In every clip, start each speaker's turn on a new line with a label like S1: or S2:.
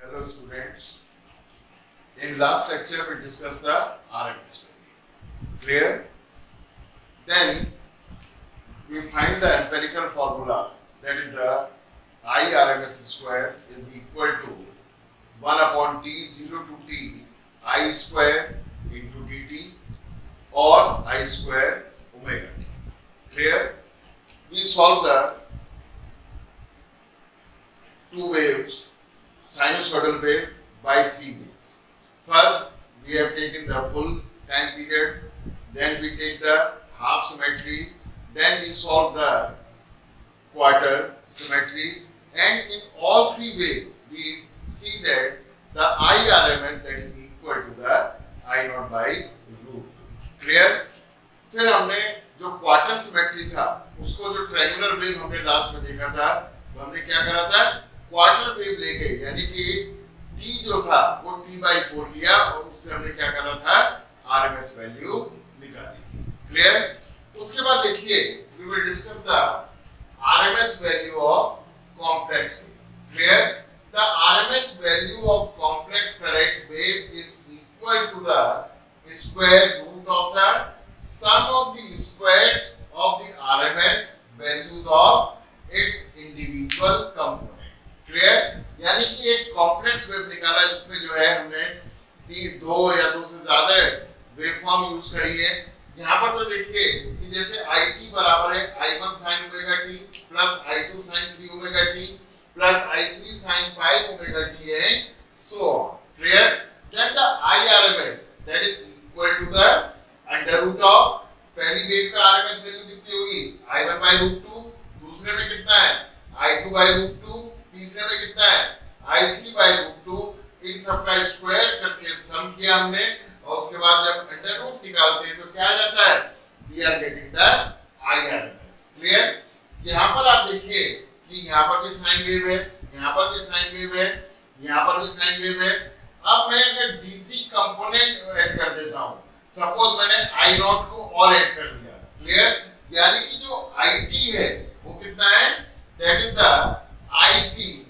S1: Hello students. In last lecture we discussed the RMS value. Clear? Then we find the empirical formula, that is the I RMS square is equal to 1 upon t 0 to t I square into dt or I square omega t. Clear? We solve the two waves, sinusoidal wave by three waves. First, we have taken the full time period, then we take the half symmetry, then we solve the quarter symmetry, and in all three ways we see that the IRMS that is equal to the I naught by root 2. Clear? फिर हमने जो quarter symmetry था उसको जो triangular wave हमने last में देखा था तो हमने क्या करा था, क्वार्टर वेव लेके यानी कि t जो था वो t/4 लिया और उससे हमने क्या करा था, RMS वैल्यू निकाली थी. क्लियर? उसके बाद देखिए we will discuss the RMS value of complex wave. Clear? The RMS value of complex current wave is equal to the square root of the sum of the squares of the RMS values of its individual component. Clear? यानी कि एक complex wave निकाला जिसमें जो है हमने दो या दो से ज्यादा वेव फॉर्म यूज करी है. यहाँ पर तो देखिए कि जैसे IT बराबर है I1 sin omega t plus I2 sin 3 omega t plus I3 sin 5 omega t and so on. Clear? Then the IRMS that is equal to the under root of पहली वेव का RMS value कितनी होगी, I1 by root 2, दूसरे में कितना है I2 by root 2, तीसरे में कितना है I3 by root 2. इन सब का स्क्वायर करके सम किया हमने और उसके बाद जब अंडर रूट निकालते हैं तो क्या आ जाता है, we are getting the IRMS. Clear? यहाँ पर आप देखिए कि यहाँ पर भी साइन वेव है, यहाँ पर भी साइन वेव है, यहाँ पर भी साइन वेव है. अब मैं अगर DC कंपोनेंट ऐड कर देता हूँ, सपोज मैंने I नॉट को और ऐड कर दिया. क्लियर? यानी कि जो IT है वो कितना है, that is the IT.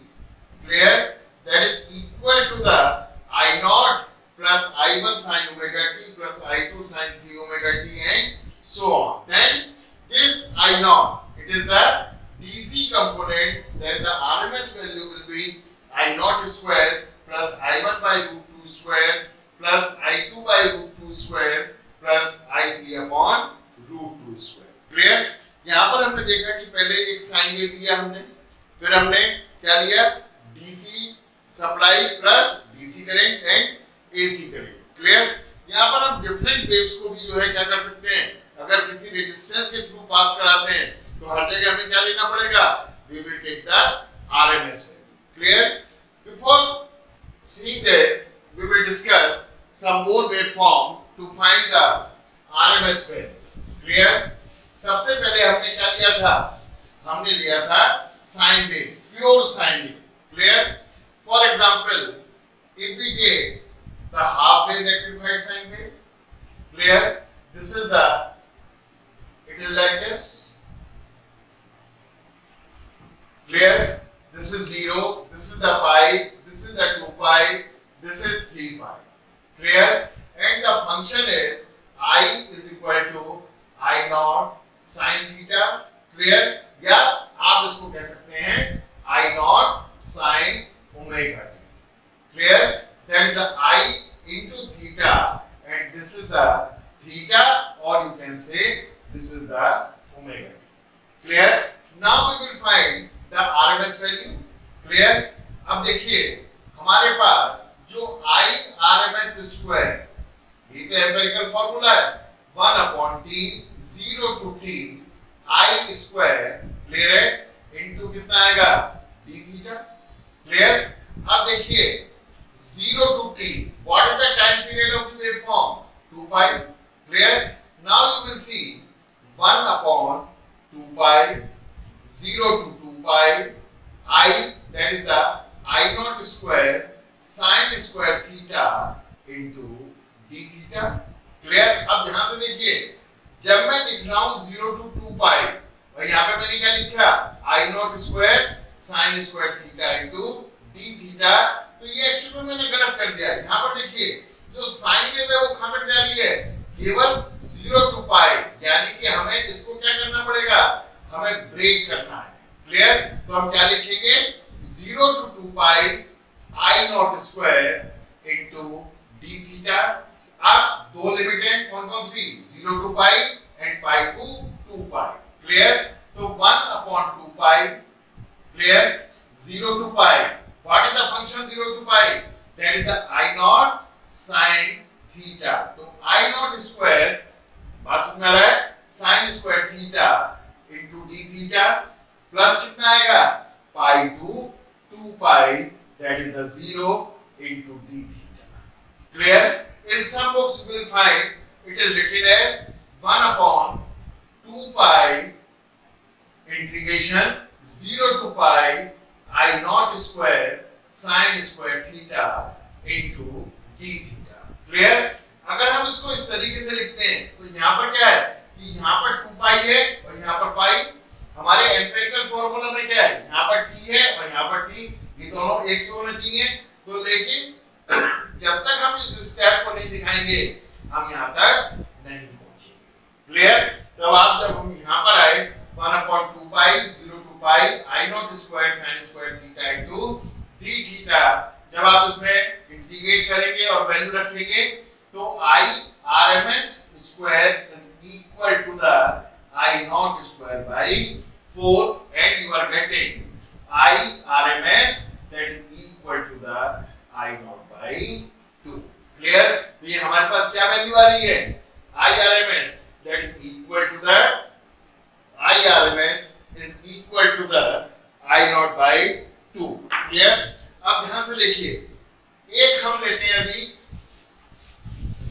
S1: Clear? That is equal to the I naught plus I1 sin omega t plus I2 sin 3 omega t and so on. Then this I naught, it is the DC component, then the RMS value will be I naught square plus I1 by root 2 square plus I2 by root 2 square plus I3 upon root 2 square. Clear? यहाँ पर हमने देखा कि पहले एक sine wave लिया हमने, फिर हमने क्या लिया, DC supply plus DC current and AC current. Clear? यहाँ पर हम डिफरेंट वेव्स को भी जो है क्या कर सकते हैं, अगर किसी रेजिस्टेंस के थ्रू पास कराते हैं तो हर जगह हमें क्या लेना पड़ेगा, we will take the RMS value. Clear? Before seeing this, we will discuss some more waveform to find the RMS value. Clear? सबसे पहले हमने क्या लिया था, हमने लिया था sine wave, pure sine wave. Clear? For example, if we take the half wave rectified sine wave, clear? This is the, it is like this. Clear? This is 0, this is the pi, this is the 2 pi, this is 3 pi. Clear? And the function is I is equal to I naught sin theta. Clear? या आप इसको कह सकते हैं I naught sin omega t. Clear? That is the I into theta and this is the theta, or you can say this is the omega t. Clear? Now we will find the RMS value. Clear? अब देखिए हमारे पास जो I RMS square, ये तो empirical formula है, 1 upon t 0 to t I square. Clear है? Into कितना आएगा, d थीटा. क्लियर? अब देखिए 0 to t, what is the time period of the waveform, 2 pi. Clear? Now you will see 1 upon 2 pi 0 to 2 pi I, that is the I naught square sin square theta into d theta. Clear? अब ध्यान से देखिए, जब मैं लिख रहा हूं 0 to 2 pi और यहाँ पे मैंने क्या लिखा, I naught square sin square theta into d theta, तो ये एक्चुअली मैंने गलत कर दिया। यहाँ पर देखिए जो साइन वेव है वो कहां तक जा रही है, केवल 0 to पाई, यानी कि हमें इसको क्या करना पड़ेगा, हमें ब्रेक करना है। क्लियर? तो हम क्या लिखेंगे, 0 to 2 pi I not square into d theta. अब दो लिमिट है कौन कौन सी, 0 to pi and pi to 2 पाई। क्लियर? तो 1/2 pi, clear, 0 to pi, what is the function 0 to pi, that is the I not sin theta. तो I not square बात समझ आ रहा है, sin square theta into d theta plus कितना आएगा, pi to 2 pi, that is the 0 into d theta. Clear? In some books you will find it is written as 1/2 pi integration 0 to pi I naught square sin square theta into d theta। Clear? अगर हम इसको इस तरीके से लिखते हैं तो यहाँ पर क्या है कि यहाँ पर 2 पाई है और यहाँ पर पाई। हमारे एम्पिरिकल फॉर्मूला में क्या है, यहाँ पर t है और यहाँ पर t, ये दोनों एक से होने चाहिए। तो लेकिन जब तक हम इस स्टेप को नहीं दिखाएंगे हम यहाँ तक नहीं पहुंचेंगे। क्लियर? तब आप जब हम यहाँ पर आए 1/2 पाई 0 to pi I not square sin square theta into d theta, जब आप इसमें इंटीग्रेट करेंगे और वैल्यू रखेंगे तो I RMS square is equal to the I not square by 4 and you are getting I RMS that is equal to the I naught by 2। Clear? तो ये हमारे पास क्या वैल्यू आ रही है, I RMS that is equal to the I RMS is equal to the I naught by 2। Clear? अब ध्यान से देखिए, एक हम लेते हैं अभी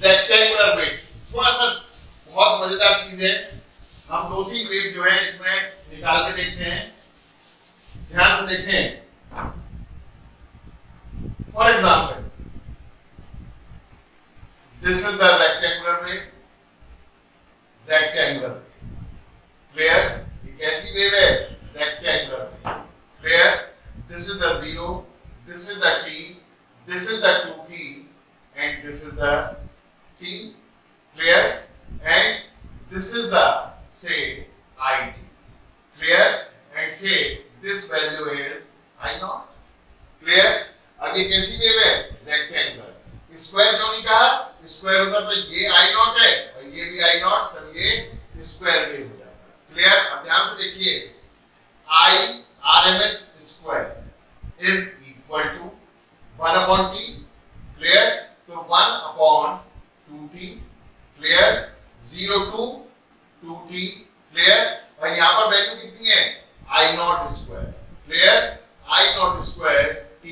S1: रेक्टेंगुलर वेव, थोड़ा सा बहुत मजेदार चीज है। हम दो तीन वेव जो है इसमें निकाल के देखते हैं, ध्यान से देखें। For example this is the rectangular wave, rectangular. Clear? ये कैसी वेव है, rectangular. Clear? This is the 0, this is the t, this is the 2t and this is the t। Clear? And this is the say it। Clear? And say this value is I not. Clear? अब ये कैसी wave है, rectangular. Square क्यों नहीं कहा, square होता तो ये I नॉट है और ये भी I नॉट, तब ये स्क्वायर वेव हो जाता। क्लियर? अब ध्यान से देखिए, I RMS square is equal to 1/t। Clear? तो 1/2t। Clear? 0 to 2t। Clear? और यहाँ पर वैल्यू कितनी है, I not square. Clear? I not square t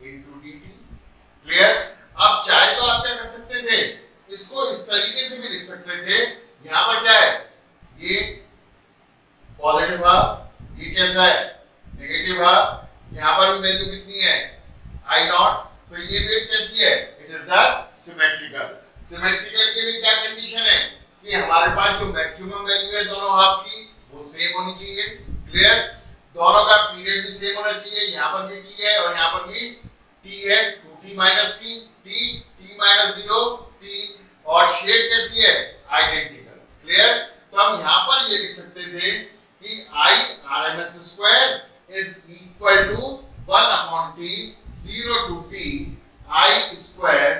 S1: into dt। Clear? अब चाहे तो आप क्या कर सकते थे, इसको इस तरीके से भी लिख सकते थे। यहाँ पर क्या है, ये पॉजिटिव हाफ, ये कैसा है, नेगेटिव हाफ। यहाँ पर भी वैल्यू कितनी है, I नॉट। तो ये वेव कैसी है, it is the symmetrical. Symmetrical के लिए क्या कंडीशन है कि हमारे पास जो मैक्सिमम वैल्यू है दोनों हाफ की वो सेम होनी चाहिए। क्लियर? दोनों का पीरियड भी सेम होना चाहिए। यहाँ पर भी t है और यहाँ पर भी t है, 2t minus t, t minus 0 t, और शेप कैसी है, आइडेंटिकल। क्लियर? तो हम यहाँ पर ये लिख सकते थे कि I RMS square is equal to 1/t 0 to t I square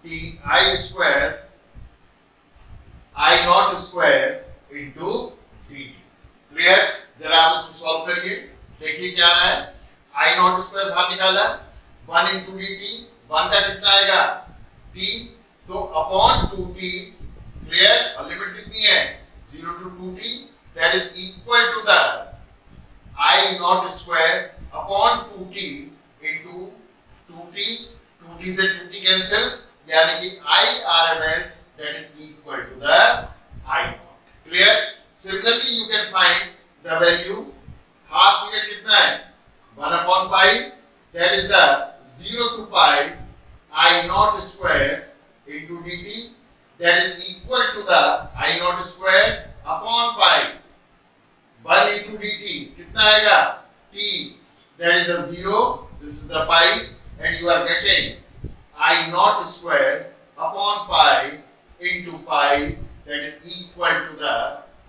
S1: t I square I not square into dt। Clear? जरा आप इसको सॉल्व करिए, देखिए क्या आ रहा है। I नॉट स्क्वायर बाहर निकाला, 1 into dt, 1 का कितना आएगा, t, तो अपॉन 2t। क्लियर? और लिमिट कितनी है, 0 to 2t, that is equal to the I not square upon 2t into 2t, 2t से 2t कैंसिल, यानी कि I RMS that is equal to the I not. Clear? Similarly you can find the value, half period कितना है, 1 pi, that is the 0 to pi I naught square into dt, that is equal to the I naught square upon pi 1 into dt। कितना आएगा, t, that is the 0, this is the pi, and you are getting I naught square upon pi into pi, that is equal to the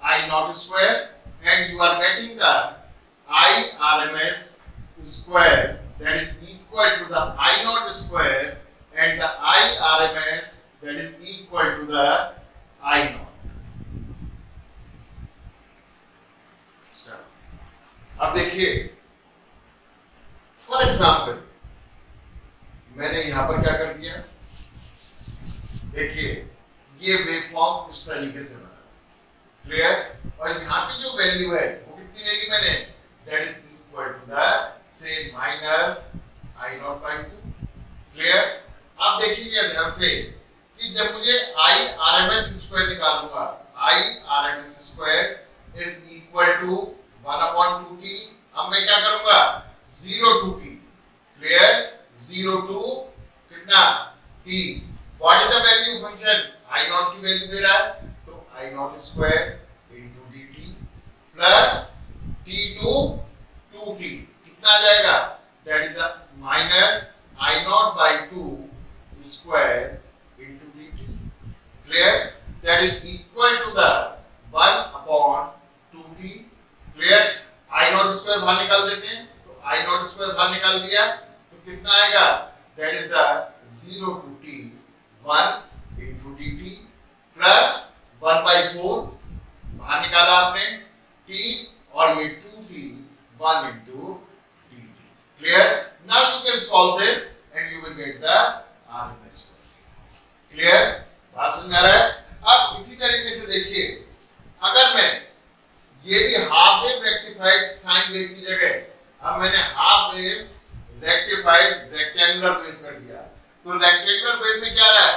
S1: I naught square, and you are getting the I RMS square, that is equal to the I naught square, and the I RMS, that is equal to the I naught. अब देखिए, for example मैंने यहां पर क्या कर दिया, देखिए ये वेवफॉर्म इस तरीके से बना, क्लियर, और यहाँ पे जो वैल्यू है वो कितनी लेगी मैंने, that is equal to the say minus I nought by 2, clear. अब देखिए ध्यान से कि जब मुझे आई आरएमएस स्क्वायर निकालूंगा, I RMS square is equal to 1/2t, अब मैं क्या करूंगा 0 to t, क्लियर, 0 to कितना t, what is the value function, I nought की वैल्यू दे रहा है, तो I nought square into dt plus t to 2t, कितना आ जाएगा, that is the minus I nought by 2 square into dt, clear, that is equal to the 1/2t, clear. I nought square बाहर निकाल देते हैं, तो आई नॉट स्क्वायर बाहर निकाल दिया तो कितना आएगा, that is the 0 to t 1 into dt plus 1/4 बाहर निकाला आपने t, और ये 2t 1 into dt, clear. Now you can solve this and you will get the RMS, clear, बात समझ आ रहा है। अब इसी तरीके से देखिए, अगर मैं ये भी half wave rectified sine wave की जगह अब मैंने half wave rectified rectangular wave कर दिया, तो रेक्टेंगुलर वेव में क्या रहा है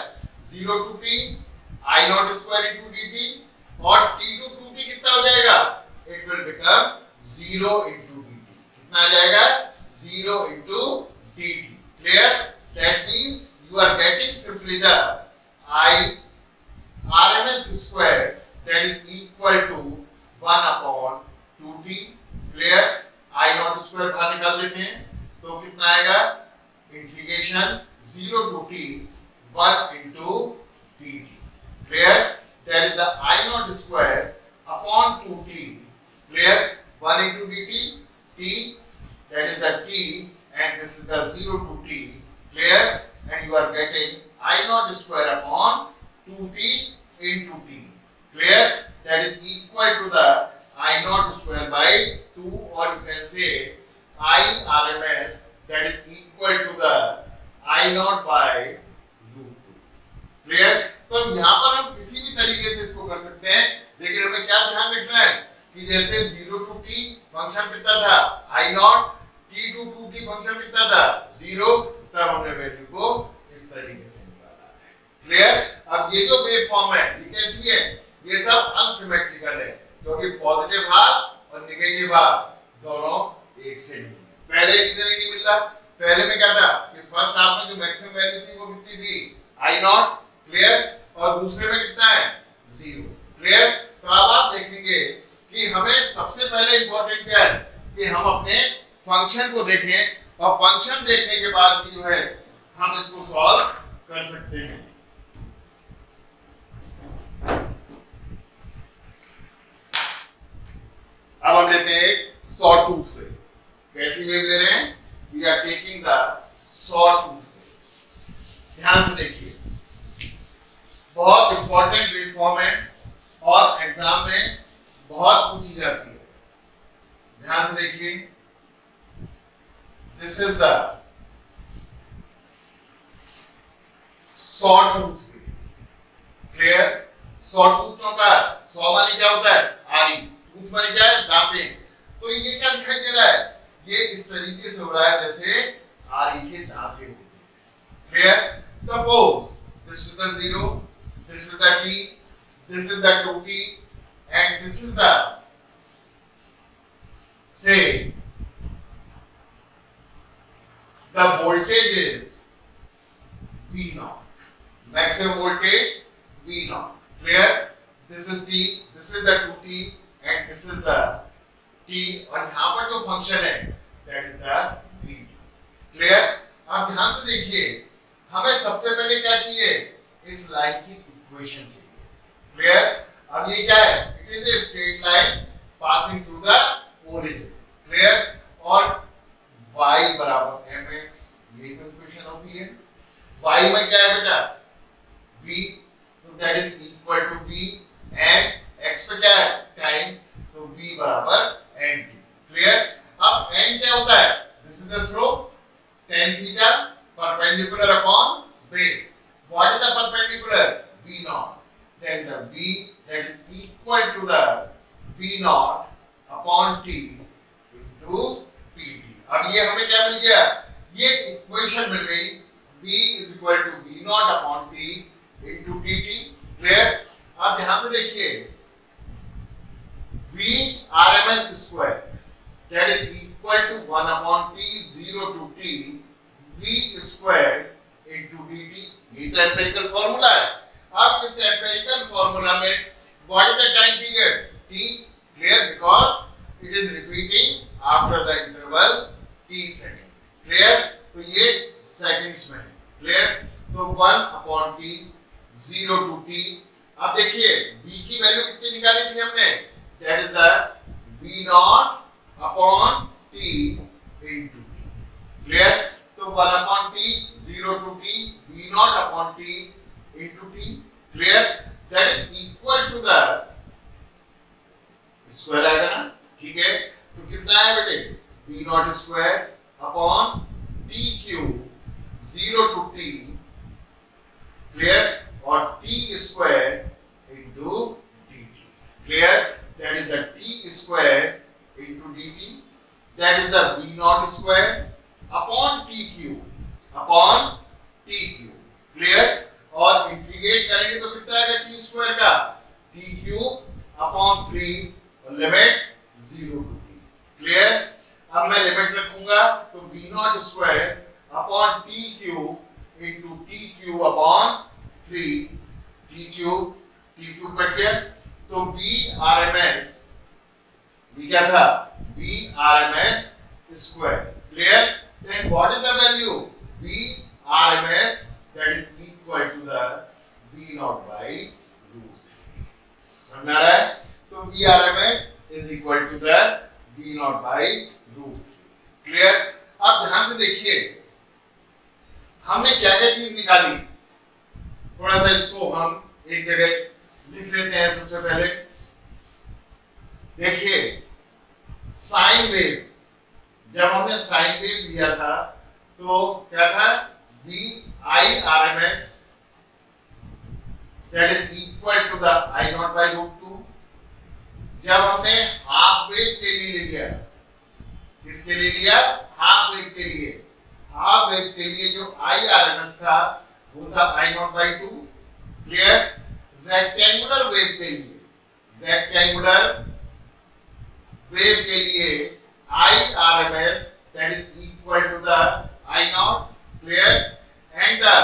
S1: 0 to t I naught square into dt, और t to 2t कितना हो जाएगा, it will become 0 into dt, कितना आ जाएगा 0 into dt, clear, that means you are getting simply the I RMS square, that is equal to 1/2t, clear. I nought square बाहर निकाल देते हैं तो कितना आएगा, integration 0 to t 1 into dt, clear, that is the I nought square upon 2t, clear, 1 into dt, t, that is the t, and this is the 0 to t, clear, and you are getting I naught square upon 2t into t, clear, that is equal to the I naught square by 2, or you can say I RMS, that is equal to the I naught by root 2, clear। तो यहाँ पर हम किसी भी तरीके से इसको कर सकते हैं, लेकिन हमें क्या ध्यान रखना है कि जैसे 0 to t फंक्शन कितना था I naught, t to 2t function कितना था 0, तब हमने वैल्यू को इस तरीके से निकाला है, क्लियर। अब ये जो वेव फॉर्म है ये कैसी है, ये सब अनसिमेट्रिकल है, क्योंकि पॉजिटिव हाफ और नेगेटिव हाफ दोनों एक से नहीं है। पहले रीजन ही नहीं मिल रहा, पहले में क्या था कि फर्स्ट हाफ में जो मैक्सिमम वैल्यू थी वो कितनी थी आई नॉट, क्लियर, और दूसरे में कितना है 0, क्लियर। तो अब आप देखेंगे कि हमें सबसे पहले इंपॉर्टेंट क्या है कि हम अपने फंक्शन को देखें, और फंक्शन देखने के बाद की जो है हम इसको सॉल्व कर सकते हैं। अब हम लेते हैं सॉटूथ से, कैसी वेव ले रहे हैं, we are taking the sawtooth. ध्यान से देखिए, बहुत इंपॉर्टेंट वेव फॉर्म है और एग्जाम में बहुत पूछी जाती है, ध्यान से देखिए, this is the sawtooth, clear. Sawtooth का सॉ माने क्या होता है आरी, टूथ माने क्या है दांतें, तो ये क्या दिखाई दे रहा है, ये इस तरीके से हो रहा है जैसे आरी के दांतें होते हैं, clear. Suppose this is the 0, this is the t, this is the 2t, and this is the say the voltage is V0, maximum voltage V0, clear। this is t, this is the 2t, and this is the t, और यहाँ पर जो function है that is the v2, clear। अब ध्यान से देखिए, हमें सबसे पहले क्या चाहिए, इस लाइन की इक्वेशन चाहिए। क्लियर? अब ये क्या है, it is a straight line passing through the origin. Clear? और y बराबर mx, ये तो इक्वेशन होती है। y में क्या है बेटा, v, तो that is equal to v, and x पे क्या है, टाइम, तो v बराबर nt। क्लियर? अब n क्या होता है, this is the slope, tan theta perpendicular upon base. What is the perpendicular? v naught. Then the v that is equal to the v naught upon t into pt. अब ये हमें क्या मिल गया, ये इक्वेशन मिल गई, v is equal to v naught upon t into pt. Clear? अब ध्यान से देखिए, v rms square that is equal to 1 upon t 0 to t v square into dt. ये तो एम्पिरिकल फॉर्मूला है। अब इस एम्पिरिकल फॉर्मूला में what is the time period, t। Clear? Because it is repeating after the interval t second. Clear? तो ये seconds में है। क्लियर? तो 1 upon t 0 to t। अब देखिए v की वैल्यू कितनी निकाली थी हमने, that is the v naught upon t into t। Clear? तो 1 upon t 0 to t v naught upon t into t। Clear? That is equal to the square आएगा ना, ठीक है? तो कितना है बेटे, v naught square upon t cube 0 to t। Clear? और t square into dt। Clear? That is the t square into dt, that is the v naught square upon t cube upon t cube। Clear? और integrate करेंगे तो कितना आएगा t square का, t cube upon 3 limit 0 to t। Clear? अब मैं limit रखूंगा तो v naught square upon t cube into t cube upon 3, t cube cut गया, तो v rms, ये क्या था, v rms square। Clear? then what is the value, v rms that is equal to the v naught by root 3। समझ में आ रहा है? तो v rms is equal to the v naught by root 3। Clear? अब ध्यान से देखिए, हमने क्या क्या चीज निकाली, थोड़ा सा इसको हम एक जगह लिख लेते हैं। सबसे पहले देखिए, साइन वेव, जब हमने साइन वेव लिया था तो क्या था, v I rms that is equal to the I naught by root 2। जब हमने हाफ वेव के लिए लिया, किसके लिए लिया, हाफ वेव के लिए, हाफ वेव के लिए जो I rms था वो था I naught by 2। Clear? Rectangular wave के लिए, रेक्टेंगुलर वेव के लिए I rms that is equal to the I naught। Clear? And the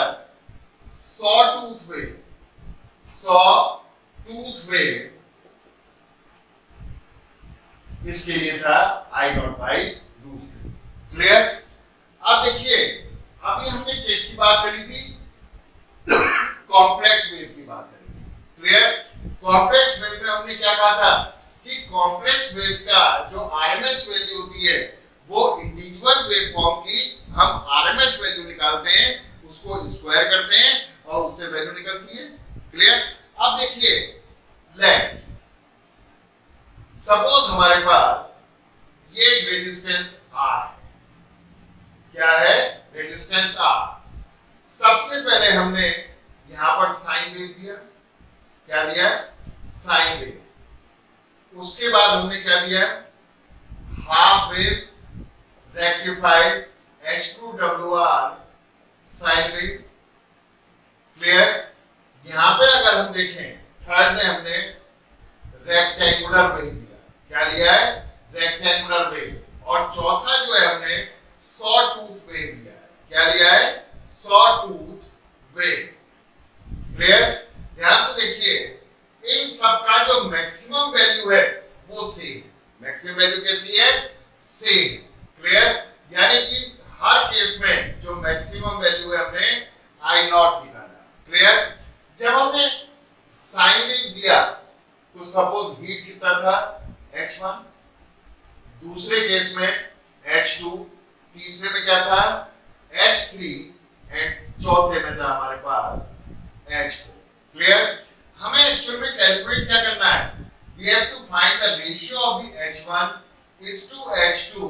S1: sawtooth wave इसके लिए था I naught by root 3। Clear? अब देखिए, अभी हमने किसकी बात करी थी, कॉम्प्लेक्स वेव की बात करी थी। क्लियर? कॉम्प्लेक्स वेव में हमने क्या कहा था कि कॉम्प्लेक्स वेव का जो आरएमएस वैल्यू होती है वो इंडिविजुअल वेवफॉर्म की हम आरएमएस वैल्यू निकालते हैं, उसको स्क्वायर करते हैं और उससे वैल्यू निकलती है। क्लियर? अब देखिए, लेट सपोज हमारे पास ये रेजिस्टेंस R है। क्या है? Resistance R। सबसे पहले हमने यहां पर साइन वेव दिया, क्या दिया, साइन वेव। उसके बाद हमने क्या दिया, half wave rectified H2WR sine wave. Clear? यहां पे अगर हम देखें, थर्ड में हमने रेक्टेंगुलर वेव दिया। क्या लिया है? Rectangular wave. और चौथा जो है हमने सॉटूथ वेव लिया है। क्या लिया है? Sawtooth wave. क्लियर? ध्यान से देखिए, इन सबका जो मैक्सिमम वैल्यू है वो सेम है। मैक्सिमम वैल्यू कैसी है? सेम। क्लियर? यानी कि हर केस में जो मैक्सिमम दूसरे केस में H2, तीसरे में क्या था H3 एंड चौथे में था हमारे पास H4। क्लियर? हमें एक्चुअल में कैलकुलेट क्या करना है? We have to find the ratio of the H1 is to H2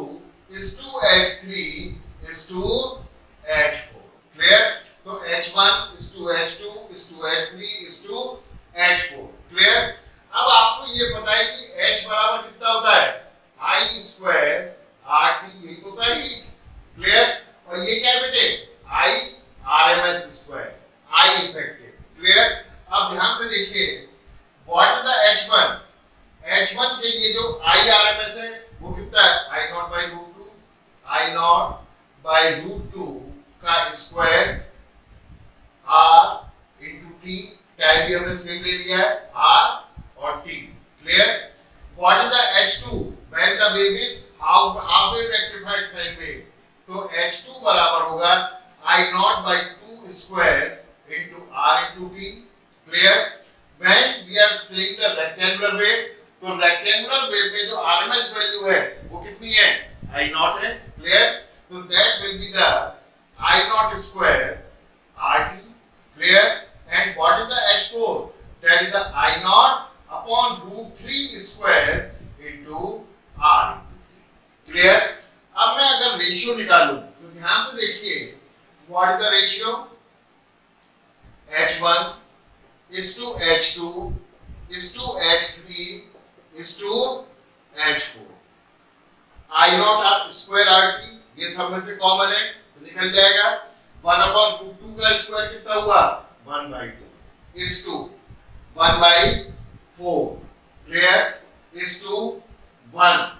S1: is to H3 is to H4। Clear? तो H1 is to H2 is to H3 is to H4। Clear? अब आपको ये पता है कि H बराबर कितना होता है I स्क्वायर RT, यही तो होता है हीट। क्लियर? और ये क्या है बेटे I RMS square, I effective. Clear? अब ध्यान से देखिए what is the H1? H1 के लिए जो I RMS है वो कितना है I nought by root two, I nought by root two का square R into T, time भी हमने सेम ले लिया है R और T। Clear? What is the H2? when the wave is half wave rectified sine wave, तो H2 बराबर होगा I nought by 2 square into R into T। Clear? when we are saying the rectangular wave, तो rectangular wave में जो RMS value है वो कितनी है I नॉट है। क्लियर? तो that will be the I not square RT। Clear? and what is the H4? that is the I not upon root 3 square into R। Clear? अब मैं अगर रेशियो निकालूं तो ध्यान से देखिए what is the ratio? H1 is to H2 is to H3 is to H4। I not square RT, ये सब में से कॉमन है तो निकल जाएगा 1 upon root 2 का स्क्वायर कितना हुआ 1 by 2 is to 1 by 4। Clear? is to 1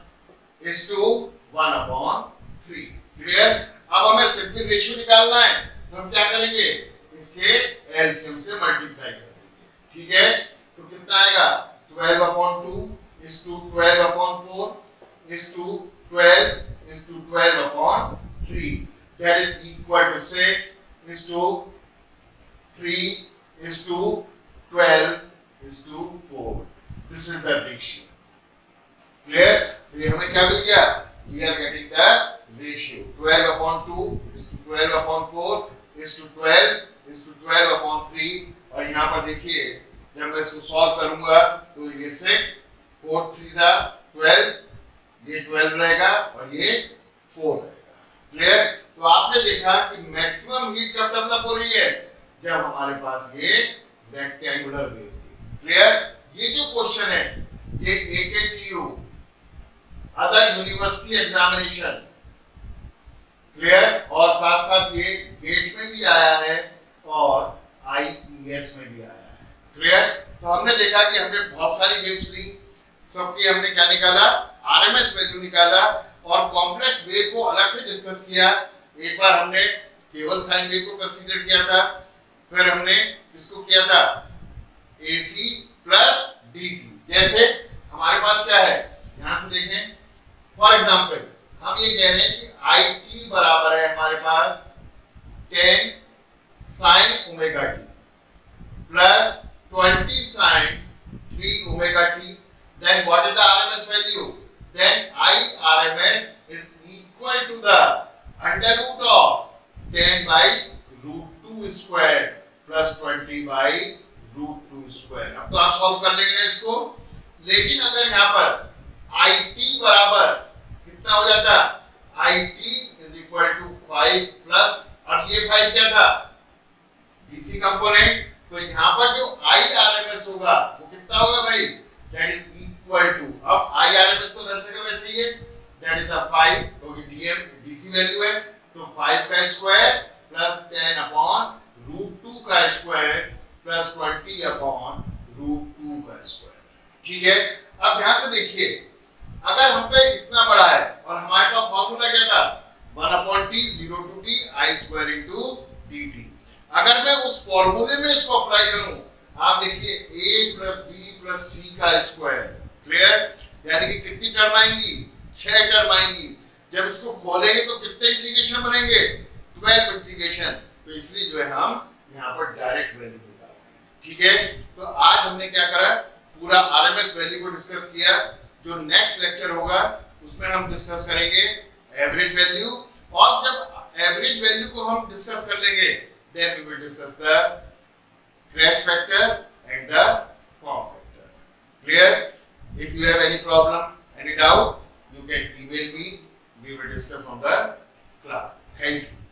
S1: is to 1 upon 3। Clear? अब हमें सिंपल रेशियो निकालना है तो हम क्या करेंगे इसके एलसीएम से मल्टीप्लाई कर देंगे। ठीक है? तो कितना आएगा 12 upon 2 is to 12 upon 4 is to 12 is to 12 upon 3, that is equal to 6 is to 3 is to 12 is to 4। This is the ratio। Clear? तो ये हमें क्या मिल गया? We are getting the ratio 12 upon 2 is to 12 upon 4 is to 12 is to 12 upon 3। और यहाँ पर देखिए जब मैं इसको सॉल्व करूंगा तो ये 6 4 3 जा 12, ये 12 रहेगा और ये 4 रहेगा। क्लियर? तो आपने देखा कि मैक्सिमम हीट कब डेवलप हो रही है जब हमारे पास ये रेक्टेंगुलर वेव थी। क्लियर? ये जो क्वेश्चन है ये AKTU other university examination, clear, और साथ साथ ये गेट में भी आया है और IES में भी आया है। क्लियर? तो हमने देखा कि हमने बहुत सारी वेव्स ली, सबकी हमने क्या निकाला RMS वैल्यू निकाला और कॉम्प्लेक्स वेव को अलग से डिस्कस किया। एक बार हमने केवल साइन वेव को कंसीडर किया था, फिर हमने किसको किया था AC प्लस DC। जैसे हमारे पास क्या है ध्यान से देखें, फॉर एग्जांपल हम ये कह रहे हैं कि IT बराबर है हमारे पास 10 sin omega t plus 20 sin 3 omega t। then what is the RMS value? then I RMS is equal to the under root of 10 by root 2 square plus 20 by root 2 square। अब तो आप solve कर लेंगे ना इसको, लेकिन अगर यहाँ पर IT बराबर कितना हो जाता IT is equal to 5 plus, अब ये 5 क्या था DC कंपोनेंट, तो यहाँ पर जो I RMS होगा वो कितना होगा भाई that is equal to, अब I RMS तो वैसे का वैसे ही है that is the 5 क्योंकि DC वैल्यू है तो 5 का स्क्वायर प्लस 10 अपॉन रूट 2 का स्क्वायर प्लस 20 अपॉन रूट 2 का स्क्वायर। ठीक है? अब ध्यान से देखिए अगर हम पे इतना बड़ा है और हमारे पास फार्मूला क्या था 1/t 0 to t I square into dt। अगर मैं उस फार्मूले में इसको अप्लाई करूं, आप देखिए a plus b plus c का स्क्वायर। क्लियर? यानी कि कितनी टर्म आएंगी 6 टर्म आएंगी। जब इसको खोलेंगे तो कितने इंटीग्रेशन बनेंगे 12 इंटीग्रेशन। तो इसलिए जो है हम यहाँ पर डायरेक्ट वैल्यू निकालते हैं। ठीक है? तो आज हमने क्या करा पूरा RMS वैल्यू को डिस्कस किया। जो नेक्स्ट लेक्चर होगा उसमें हम डिस्कस करेंगे एवरेज वैल्यू, और जब एवरेज वैल्यू को हम डिस्कस कर लेंगे then we will discuss the crest factor and the form factor. Clear? If you have any problem, any doubt, you can email me. We will discuss on the class. Thank you.